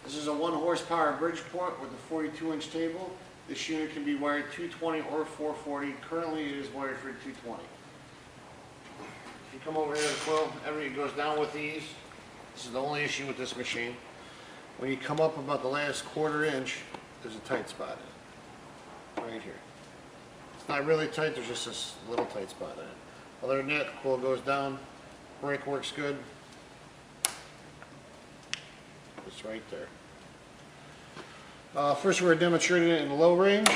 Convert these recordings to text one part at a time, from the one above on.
This is a 1 horsepower Bridgeport with a 42-inch table. This unit can be wired 220 or 440. Currently it is wired for 220. If you come over here to the quill, everything goes down with ease. This is the only issue with this machine. When you come up about the last 1/4 inch, there's a tight spot in it. Right here. It's not really tight, there's just this little tight spot in it. Other than that, the quill goes down. Brake works good. It's right there. First we're demonstrating it in low range. You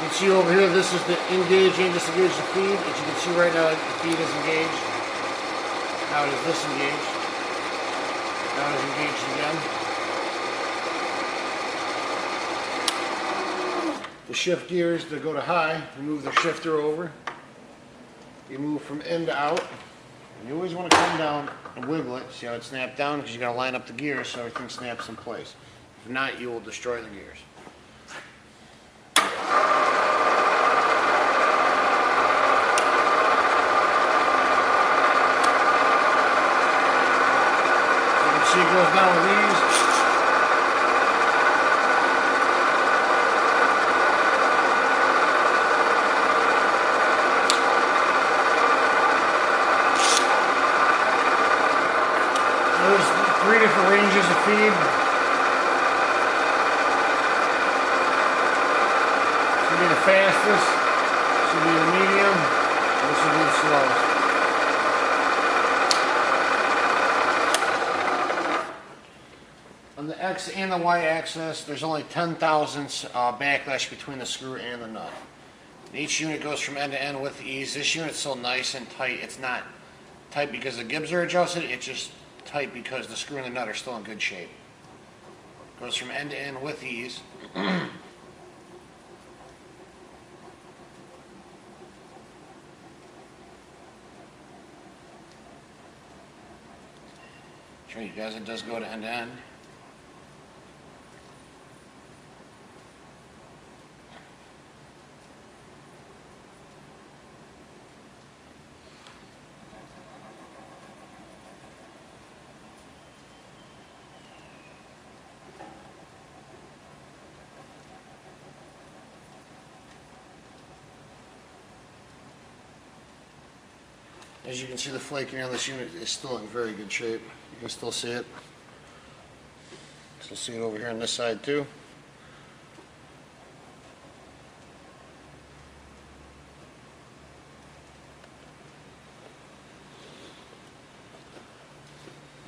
can see over here, this is the engage and disengage the feed. As you can see right now, the feed is engaged. Now it is disengaged. Now it is engaged again. The shift gears to go to high, you move the shifter over. You move from in to out. And you always want to come down and wiggle it. See how it snapped down? Because you got to line up the gears so everything snaps in place. If not, you will destroy the gears. You can see it goes down with ease. There's 3 different ranges of feed. This will be the fastest, this will be the medium, and this will be the slowest. On the X and the Y axis, there's only 10 thousandths backlash between the screw and the nut. Each unit goes from end to end with ease. This unit's so nice and tight. It's not tight because the gibs are adjusted, it's just tight because the screw and the nut are still in good shape. Goes from end to end with ease. Show you guys, it does go to end to end. As you can see, the flaking on this unit is still in very good shape. You can still see it. Still see it over here on this side too.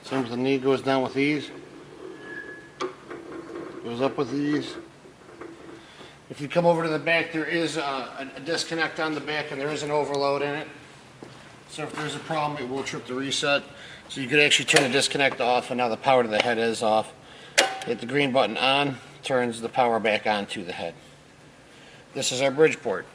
Same as the knee goes down with ease. Goes up with ease. If you come over to the back, there is a disconnect on the back and there is an overload in it. So if there's a problem, it will trip the reset. So you could actually turn the disconnect off, and now the power to the head is off. Hit the green button on, turns the power back on to the head. This is our Bridgeport.